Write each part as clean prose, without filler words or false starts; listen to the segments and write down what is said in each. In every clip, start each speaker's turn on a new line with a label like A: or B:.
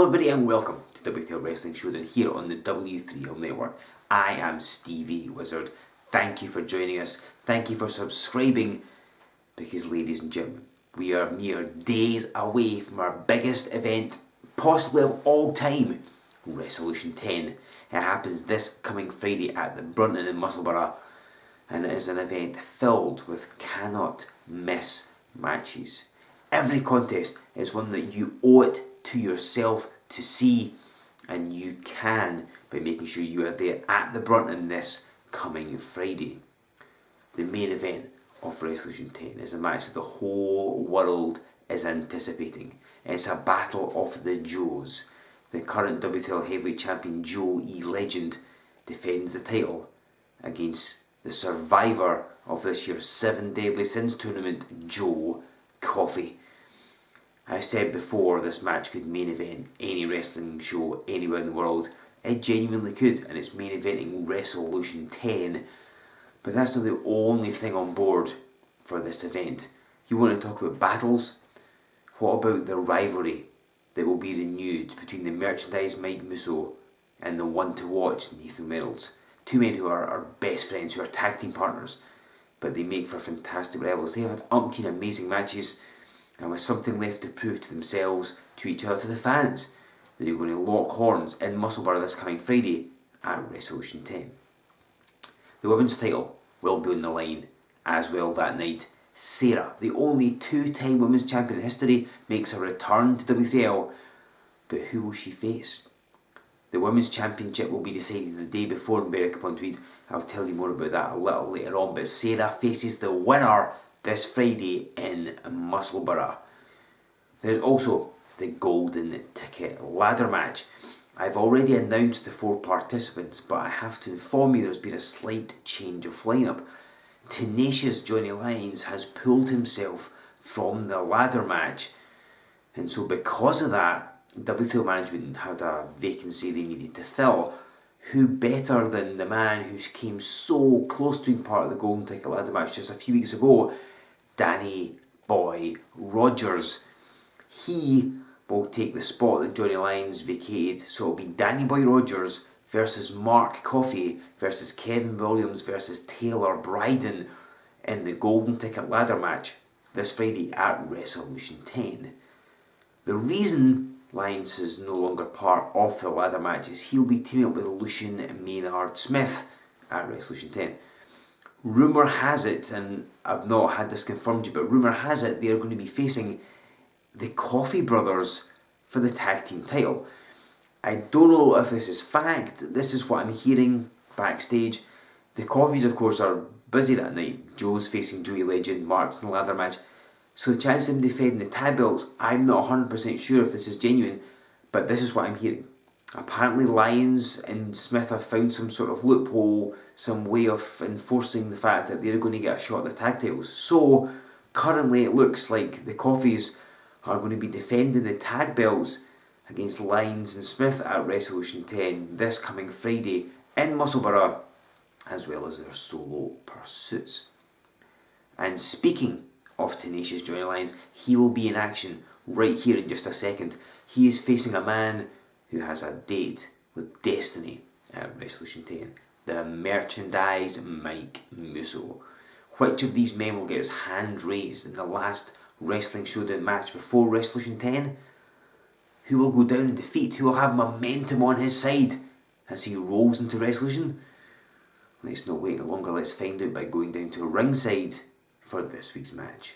A: Hello everybody and welcome to W3L Wrestling Showdown here on the W3L Network. I am Stevie Wizard. Thank you for joining us. Thank you for subscribing because, ladies and gentlemen, we are mere days away from our biggest event possibly of all time, Wrestlution 10. It happens this coming Friday at the Brunton in Musselburgh, and it is an event filled with cannot miss matches. Every contest is one that you owe it to yourself to see, and you can by making sure you are there at the Brunton this coming Friday. The main event of Wrestlution 10 is a match that the whole world is anticipating. It's a battle of the Joes. The current W3L Heavyweight Champion Joe E. Legend defends the title against the survivor of this year's 7 Deadly Sins tournament, Joe Coffey. I said before, this match could main event any wrestling show anywhere in the world. It genuinely could, and it's main eventing Wrestlution 10. But that's not the only thing on board for this event. You want to talk about battles? What about the rivalry that will be renewed between the merchandise Mike Musso and the one to watch Nathan Reynolds? Two men who are best friends, who are tag team partners, but they make for fantastic rivals. They have had umpteen amazing matches, and with something left to prove to themselves, to each other, to the fans, that you're going to lock horns in Musselburgh this coming Friday at Wrestlution 10. The women's title will be on the line as well that night. Sarah, the only two-time women's champion in history, makes a return to W3L, but who will she face? The women's championship will be decided the day before in Berwick-upon-Tweed. I'll tell you more about that a little later on, but Sarah faces the winner this Friday in Musselburgh. There's also the golden ticket ladder match. I've already announced the 4 participants, but I have to inform you there's been a slight change of lineup. Tenacious Johnny Lyons has pulled himself from the ladder match, and so because of that, W3L management had a vacancy they needed to fill. Who better than the man who came so close to being part of the golden ticket ladder match just a few weeks ago, Danny Boy Rogers. He will take the spot that Johnny Lyons vacated, so it'll be Danny Boy Rogers versus Mark Coffey versus Kevin Williams versus Taylor Bryden in the golden ticket ladder match this Friday at Wrestlution 10. The reason Lyons is no longer part of the ladder match is he'll be teaming up with Lucian Maynard Smith at Wrestlution 10. Rumour has it, and I've not had this confirmed yet, but rumour has it they are going to be facing the Coffey brothers for the tag team title. I don't know if this is fact. This is what I'm hearing backstage. The Coffeys, of course, are busy that night. Joe's facing Joey Legend, Mark's in the ladder match. So the chance of them defending the tag belts, I'm not 100% sure if this is genuine, but this is what I'm hearing. Apparently Lyons and Smith have found some sort of loophole, some way of enforcing the fact that they're going to get a shot at the tag titles. So currently it looks like the Coffeys are going to be defending the tag belts against Lyons and Smith at Wrestlution 10 this coming Friday in Musselburgh, as well as their solo pursuits. And speaking of Tenacious Johnny Lyons, he will be in action right here in just a second. He is facing a man who has a date with Destiny at Wrestlution 10, the merchandise Mike Musso. Which of these men will get his hand raised in the last Wrestling Showdown match before Wrestlution 10? Who will go down in defeat? Who will have momentum on his side as he rolls into Wrestlution? Let's not wait any longer, let's find out by going down to ringside for this week's match.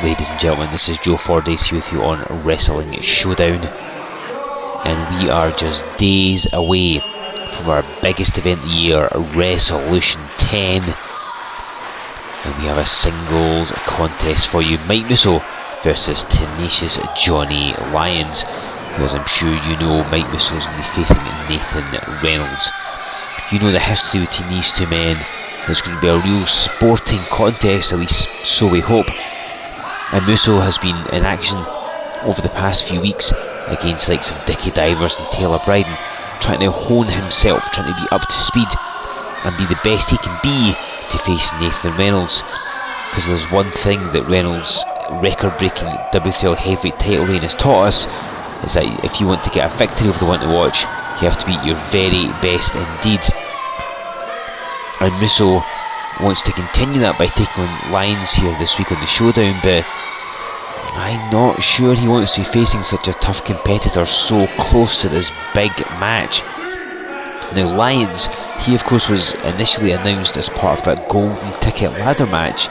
B: Ladies and gentlemen, this is Joe Fordyce with you on Wrestling Showdown.
A: and we are just days away from our biggest event of the year, Wrestlution 10. And we have a singles contest for you. Mike Musso versus tenacious Johnny Lyons. As I'm sure you know, Mike Musso is going to be facing Nathan Reynolds. You know the history between these two men. It's going to be a real sporting contest, at least so we hope. And Musso has been in action over the past few weeks against the likes of Dickie Divers and Taylor Bryden, trying to hone himself, trying to be up to speed and be the best he can be to face Nathan Reynolds. Because there's one thing that Reynolds' record-breaking W3L Heavyweight title reign has taught us, is that if you want to get a victory over the one to watch, you have to be at your very best indeed. And Musso wants to continue that by taking on Lyons here this week on the Showdown, but I'm not sure he wants to be facing such a tough competitor so close to this big match. Now Lyons, he of course was initially announced as part of that golden ticket ladder match,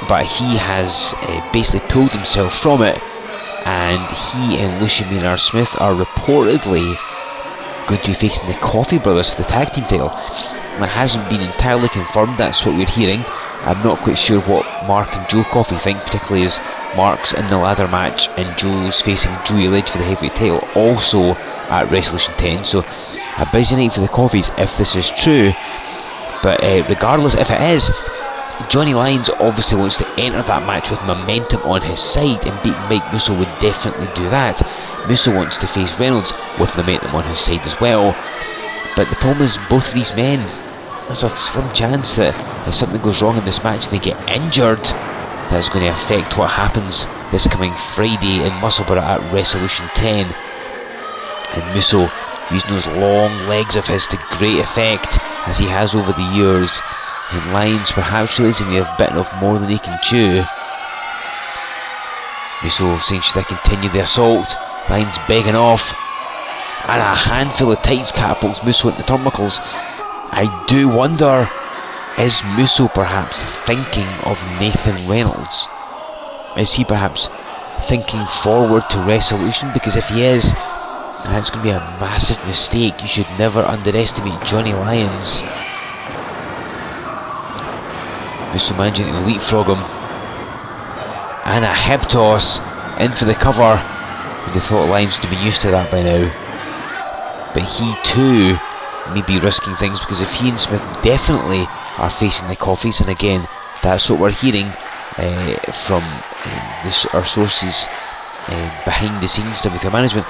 A: but he has basically pulled himself from it, and he and Lucian Maynard Smith are reportedly going to be facing the Coffey brothers for the tag team title. It hasn't been entirely confirmed, that's what we're hearing. I'm not quite sure what Mark and Joe Coffey think, particularly as Mark's in the ladder match and Joe's facing Joey Ledge for the heavyweight title also at Wrestlution 10, so a busy night for the Coffeys if this is true. But regardless if it is, Johnny Lyons obviously wants to enter that match with momentum on his side, and beating Mike Musso would definitely do that. Musso wants to face Reynolds with momentum on his side as well, but the problem is both of these men, there's a slim chance that if something goes wrong in this match and they get injured, that's going to affect what happens this coming Friday in Musselburgh at Wrestlution 10. And Musso using those long legs of his to great effect, as he has over the years, and Lyons perhaps realising they have bitten off more than he can chew. Musso saying, should I continue the assault? Lyons begging off, and a handful of tights catapults Musso into the turnbuckles. I do wonder, is Musso perhaps thinking of Nathan Reynolds? Is he perhaps thinking forward to Wrestlution? Because if he is, that's going to be a massive mistake. You should never underestimate Johnny Lyons. Musso managing to leapfrog him, and a hip toss in for the cover. You'd have thought Lyons would have been used to that by now, but he too may be risking things, because if he and Smith definitely are facing the Coffeys, and again that's what we're hearing from our sources behind the scenes with their management,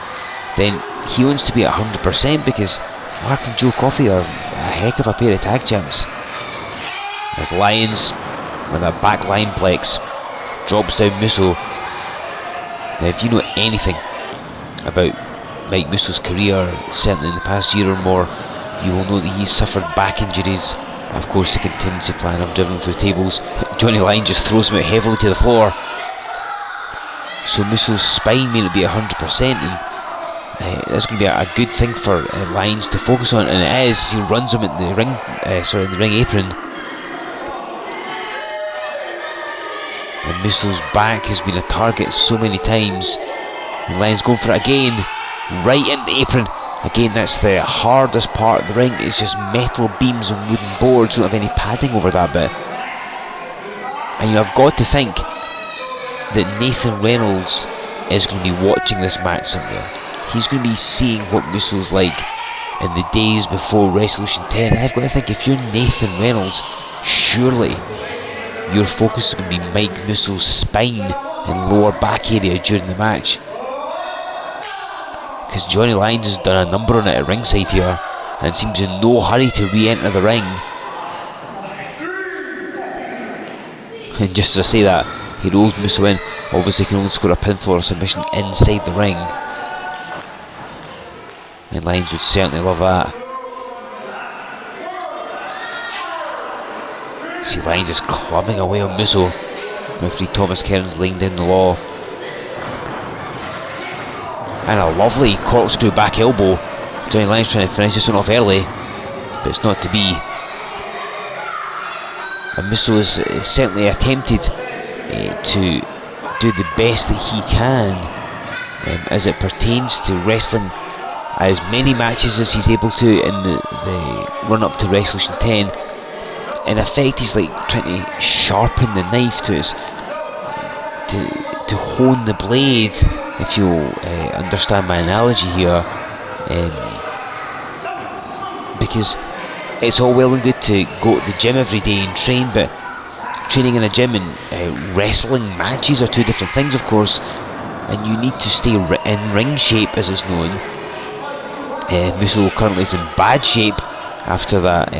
A: then he wants to be at 100%, because Mark and Joe Coffey are a heck of a pair of tag champs. As Lyons with a backline plex drops down Musso. Now if you know anything about Mike Musso's career, certainly in the past year or more, you will know that he's suffered back injuries. Of course the contingency plan of driven through tables. Johnny Lyons just throws him out heavily to the floor. So Musso's spine may not be 100%, and that's going to be a good thing for Lyons to focus on, and it is. He runs him into the ring, in the ring apron, and Musso's back has been a target so many times, and Lyons going for it again, right in the apron. Again, that's the hardest part of the ring. It's just metal beams and wooden boards. Don't have any padding over that bit. And you have got to think that Nathan Reynolds is going to be watching this match somewhere. He's going to be seeing what Musso's like in the days before Wrestlution 10. I've got to think, if you're Nathan Reynolds, surely your focus is going to be Mike Musso's spine and lower back area during the match. Because Johnny Lyons has done a number on it at ringside here, and seems in no hurry to re-enter the ring. And just as I say that, he rolls Musso in. Obviously can only score a pinfall or submission inside the ring, and Lyons would certainly love that. See Lyons just clubbing away on Musso. Referee Thomas Kearns laying down the law. And a lovely corkscrew back elbow. Johnny Lyons trying to finish this one off early, but it's not to be. And Musso has certainly attempted to do the best that he can
B: as it pertains to wrestling as many matches as he's able to in the run up to Wrestlution 10. In effect, he's like trying to sharpen the knife to hone the blade, if you'll understand my analogy here, because it's all well and good to go to the gym every day and train, but training in a gym and wrestling matches are two different things, of course, and you need to stay in ring shape, as it's known. Musso currently is in bad shape after that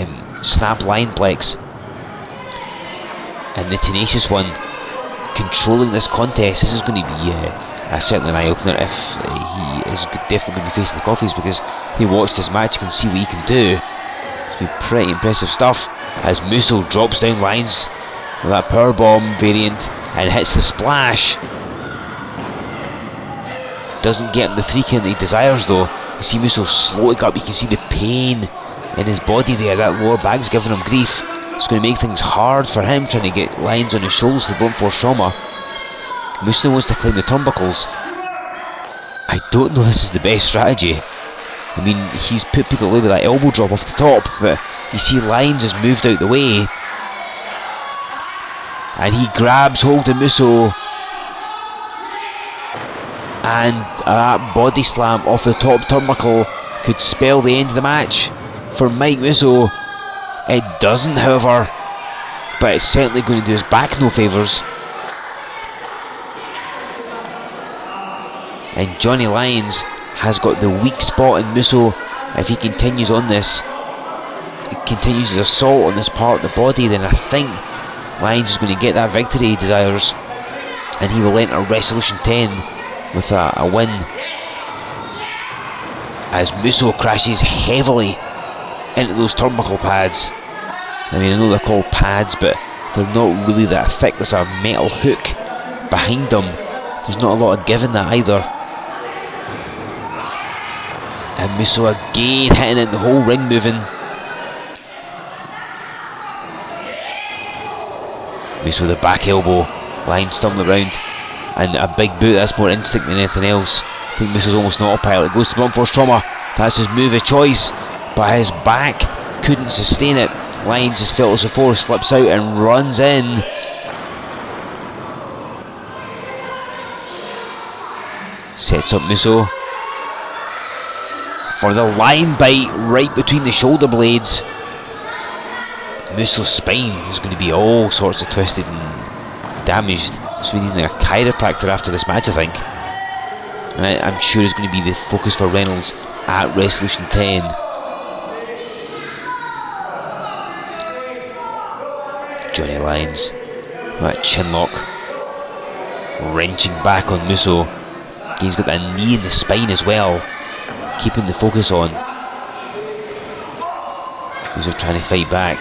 B: snap lineplex, and the Tenacious One controlling this contest. This is going to be certainly an eye-opener if he is definitely going to be facing the Coffeys, because if you watch this match you can see what he can do. It's been pretty impressive stuff as Musso drops down lines with that powerbomb variant and hits the splash. Doesn't get him the 3 count that he desires though. You see Musso slowing up, you can see the pain in his body there, that lower back's giving him grief. It's going to make things hard for him trying to get lines on his shoulders to the blunt force trauma. Musso wants to climb the turnbuckles. I don't know this is the best strategy. I mean, he's put people away with that elbow drop off the top, but you see Lyons has moved out the way. And he grabs hold of Musso. And that body slam off the top turnbuckle could spell the end of the match for Mike Musso. It doesn't, however, but it's certainly going to do his back no favours. And Johnny Lyons has got the weak spot in Musso. If he continues on this, continues his assault on this part of the body, then I think Lyons is going to get that victory he desires, and he will enter Wrestlution 10 with a win, as Musso crashes heavily into those turnbuckle pads. I mean, I know they're called pads, but they're not really that thick. There's a metal hook behind them. There's not a lot of give in that either. And Musso again hitting it, the whole ring moving. Musso with a back elbow, Lyons stumbling around, and a big boot. That's more instinct than anything else. I think Musso's almost an autopilot. Goes to blunt force trauma. That's his move of choice, but his back couldn't sustain it. Lyons has felt as before, slips out and runs in. Sets up Musso for the lion bite right between the shoulder blades. Musso's spine is going to be all sorts of twisted and damaged, so we need a chiropractor after this match, I think. And I'm sure it's going to be the focus for Reynolds at Wrestlution 10. Johnny Lyons, that chin lock, wrenching back on Musso. He's got that knee in the spine as well, keeping the focus on. He's just trying to fight back.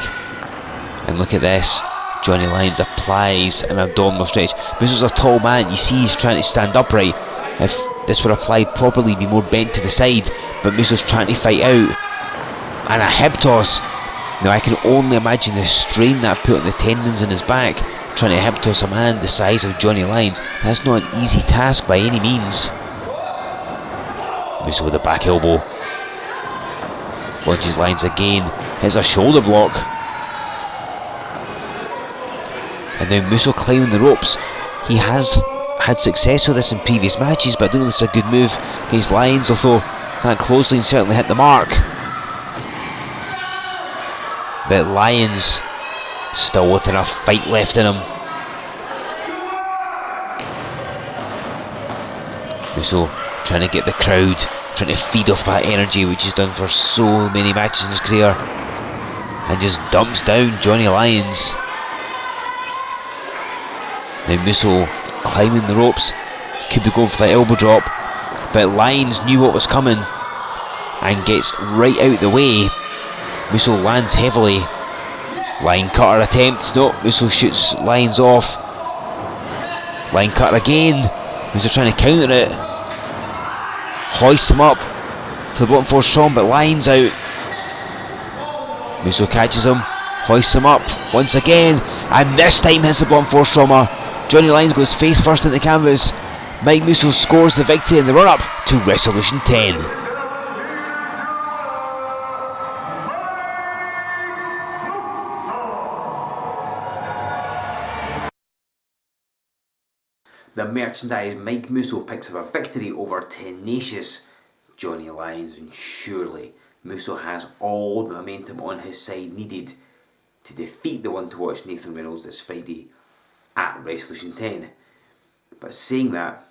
B: And look at this, Johnny Lyons applies an abdominal stretch. Musso's a tall man, you see he's trying to stand upright. If this were applied properly, he'd be more bent to the side, but Musso's trying to fight out. And a hip toss. Now I can only imagine the strain that put on the tendons in his back, trying to hip toss a man the size of Johnny Lyons. That's not an easy task by any means. Musso with a back elbow. Launches Lyons again, hits a shoulder block. And now Musso climbing the ropes. He has had success with this in previous matches, but I don't know if this is a good move against Lyons, although that closely certainly hit the mark. But Lyons still with enough fight left in him. Musso trying to get the crowd, trying to feed off that energy which he's done for so many matches in his career, and just dumps down Johnny Lyons. Now Musso climbing the ropes, could be going for that elbow drop, but Lyons knew what was coming and gets right out the way. Musso lands heavily. Lion cutter attempt. No, Musso shoots Lyons off. Lion cutter again. Musso trying to counter it. Hoists him up for the blunt force trauma, but Lyons out. Musso catches him, hoists him up once again, and this time hits the blunt force trauma. Johnny Lyons goes face first into the canvas. Mike Musso scores the victory in the run-up to Wrestlution 10.
A: The merchandise, Mike Musso picks up a victory over tenacious Johnny Lyons, and surely Musso has all the momentum on his side needed to defeat the one to watch Nathan Reynolds this Friday at Wrestlution 10. But saying that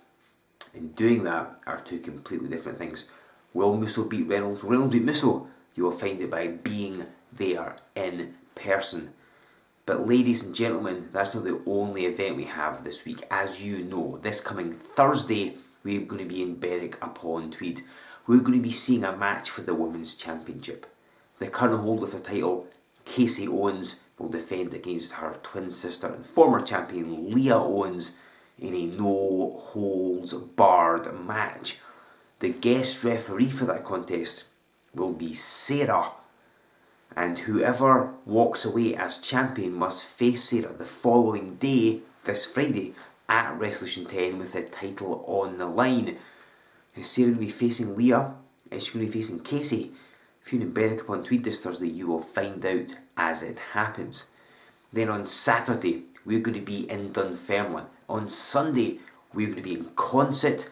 A: and doing that are two completely different things. Will Musso beat Reynolds? Will Reynolds beat Musso? You will find it by being there in person. But ladies and gentlemen, that's not the only event we have this week. As you know, this coming Thursday, we're going to be in Berwick upon Tweed. We're going to be seeing a match for the Women's Championship. The current holder of the title, Casey Owens, will defend against her twin sister and former champion Leah Owens in a no-holds-barred match. The guest referee for that contest will be Sarah, and whoever walks away as champion must face Sarah the following day, this Friday, at Wrestlution 10 with the title on the line. Is Sarah going to be facing Leah? Is she going to be facing Casey? If you're in Berwick upon Tweed this Thursday, you will find out as it happens. Then on Saturday, we're going to be in Dunfermline. On Sunday, we're going to be in Consett.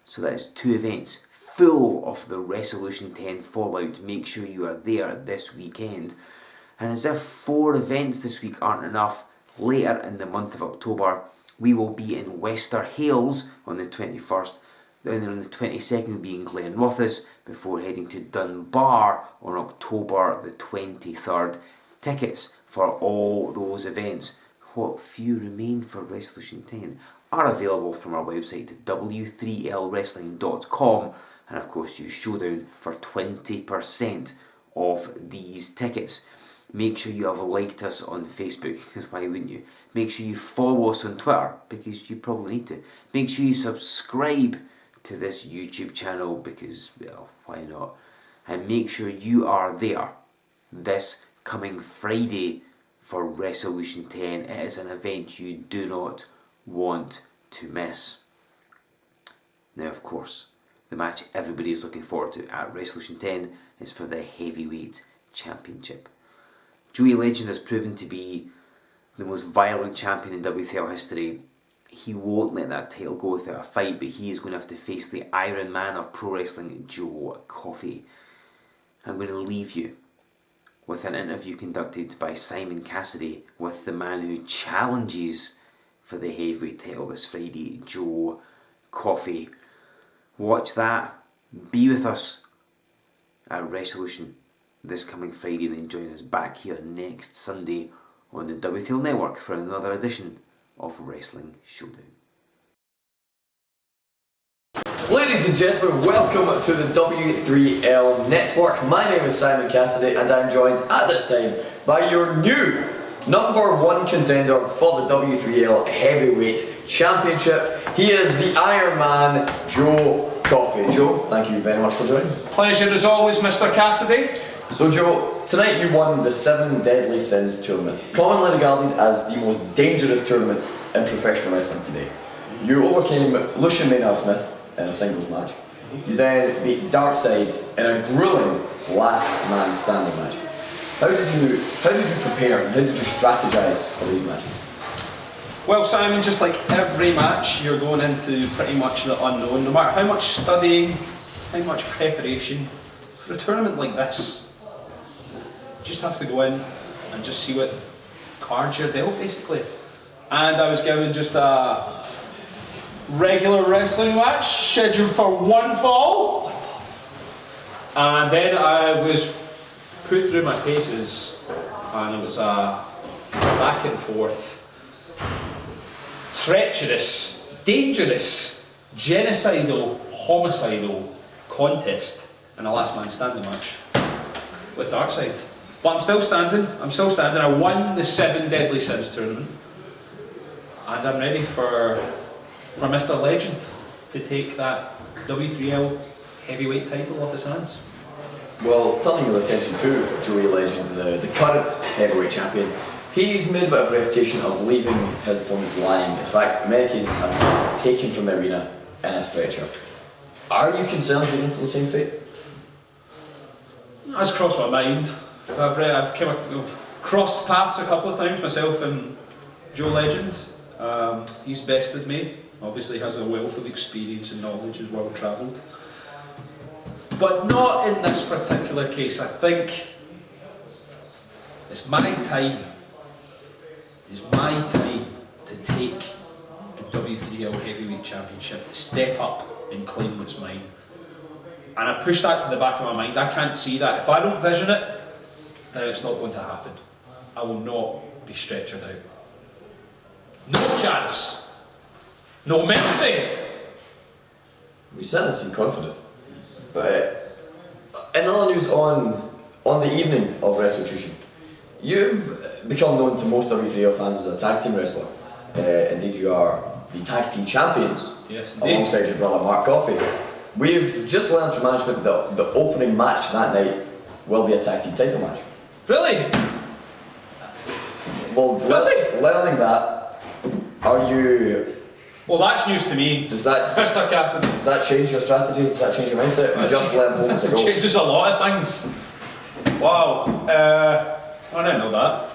A: So that is two events full of the Wrestlution 10 fallout. Make sure you are there this weekend. And as if 4 events this week aren't enough, later in the month of October, we will be in Wester Hailes on the 21st. Then on the 22nd we'll be in Glenrothes before heading to Dunbar on October the 23rd. Tickets for all those events, what few remain for Wrestlution 10, are available from our website at W3LWrestling.com, and of course use Showdown for 20% off these tickets. Make sure you have liked us on Facebook, because why wouldn't you? Make sure you follow us on Twitter, because you probably need to. Make sure you subscribe to this YouTube channel, because, well, why not? And make sure you are there this coming Friday for Wrestlution 10. It is an event you do not want to miss. Now, of course, the match everybody is looking forward to at Wrestlution 10 is for the Heavyweight Championship. Joey Legend has proven to be the most violent champion in W3L history. He won't let that title go without a fight, but he is going to have to face the Iron Man of pro wrestling, Joe Coffey. I'm going to leave you with an interview conducted by Simon Cassidy with the man who challenges for the heavyweight title this Friday, Joe Coffey. Watch that. Be with us at Wrestlution this coming Friday, and then join us back here next Sunday on the W3L Network for another edition of Wrestling Showdown.
C: Ladies and gentlemen, welcome to the W3L Network. My name is Simon Cassidy, and I'm joined at this time by your new #1 contender for the W3L Heavyweight Championship. He is the Iron Man, Joe Coffey. Joe, thank you very much for joining.
D: Pleasure as always, Mr. Cassidy.
C: So Joe, tonight you won the 7 Deadly Sins tournament, commonly regarded as the most dangerous tournament in professional wrestling today. You overcame Lucian Maynard Smith in a singles match. You then beat Darkseid in a grueling last man standing match. How did you prepare and how did you strategize for these matches?
D: Well, Simon, just like every match, you're going into pretty much the unknown. No matter how much studying, how much preparation, for a tournament like this, you just have to go in and just see what cards you're dealt, basically. And I was given just a regular wrestling match scheduled for 1 fall, and then I was put through my paces, and it was a back and forth, treacherous, dangerous, genocidal, homicidal contest in a last man standing match with Darkseid. But I'm still standing. I won the 7 Deadly Sins tournament, and I'm ready for Mr. Legend to take that W3L heavyweight title off his hands.
C: Well, turning your attention to Joey Legend, the current heavyweight champion, He's made a bit of a reputation of leaving his opponents lying. In fact, Americans have taken from the arena in a stretcher. Are you concerned you're in for the same fate?
D: That's crossed my mind. I've crossed paths a couple of times myself and Joe Legend. He's bested me. Obviously has a wealth of experience and knowledge, is well travelled. But not in this particular case. I think it's my time. It's my time to take the W3L Heavyweight Championship, to step up and claim what's mine. And I've pushed that to the back of my mind. I can't see that. If I don't vision it, then it's not going to happen. I will not be stretchered out. No chance. No mercy.
C: You certainly seem confident. But in other news on the evening of Wrestlution, you've become known to most W3L fans as a tag team wrestler. Indeed, you are the tag team champions.
D: Yes, indeed.
C: Alongside your brother Mark Coffey. We've just learned from management that the opening match that night will be a tag team title match.
D: Really?
C: Well,
D: Really?
C: Learning that, are you...
D: Well, that's news to me.
C: Does that
D: Mr. Cassidy.
C: does that change your strategy? Does that change your mindset? We just learned moments ago.
D: It changes a lot of things. Wow. I didn't know that.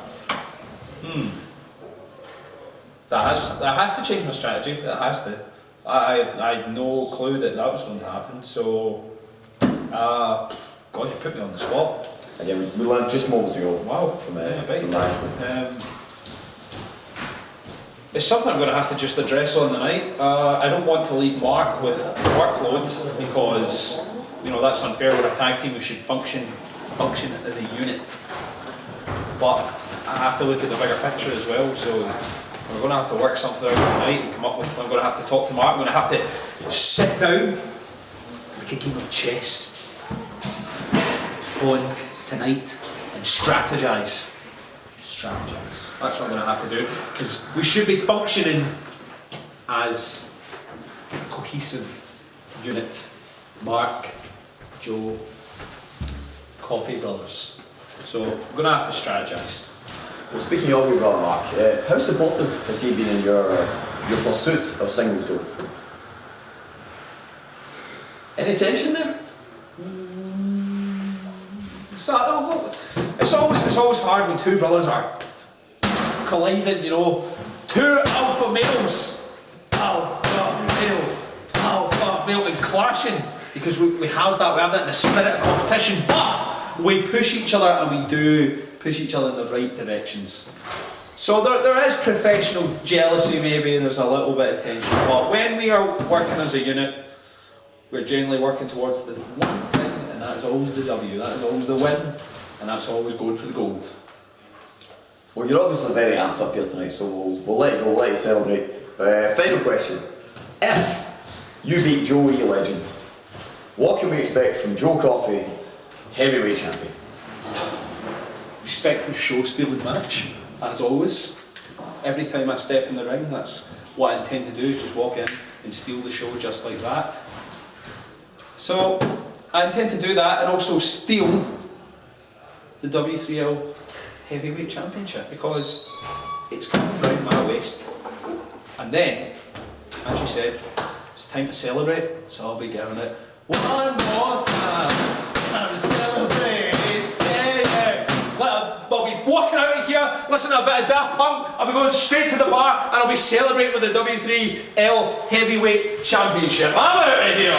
D: That has to change my strategy. It has to. I had no clue that was going to happen. So, God, you put me on the spot.
C: Again, we learned just moments ago.
D: Wow.
C: From
D: Big
C: management.
D: It's something I'm going to have to just address on the night. I don't want to leave Mark with workload because, you know, that's unfair. We're a tag team. We should function as a unit. But I have to look at the bigger picture as well. So we're going to have to work something out tonight and come up with. I'm going to have to talk to Mark. I'm going to have to sit down, like a game of chess, on tonight and strategise. That's what I'm going to have to do, because we should be functioning as a cohesive unit. Mark, Joe, Coffey brothers. So I'm going to have to strategise.
C: Well, speaking of your brother Mark, how supportive has he been in your pursuit of singles gold? Any tension there?
D: So, it's always hard when two brothers are colliding, you know. Two alpha males. Alpha male and clashing. Because we have that in the spirit of competition, but we push each other and we do push each other in the right directions. So there is professional jealousy maybe, and there's a little bit of tension, but when we are working as a unit, we're generally working towards the one thing, and that is always the W, that is always the win, and that's always going for the gold.
C: Well, you're obviously very amped up here tonight, so we'll let you go, we'll let you celebrate. Final question. If you beat Joe E. Legend, what can we expect from Joe Coffey, heavyweight champion?
D: Respect and show stealing match, as always. Every time I step in the ring, that's what I intend to do, is just walk in and steal the show just like that. So, I intend to do that and also steal the W3L Heavyweight Championship, because it's coming round my waist. And then, as you said, it's time to celebrate, so I'll be giving it one more time. Time to celebrate, yeah. I'll be walking out of here, listening to a bit of Daft Punk, I'll be going straight to the bar, and I'll be celebrating with the W3L Heavyweight Championship. I'm out of here!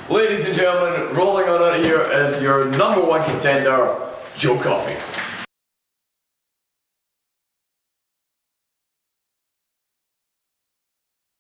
C: Ladies and gentlemen, rolling on out of here is your number one contender, Joe Coffey.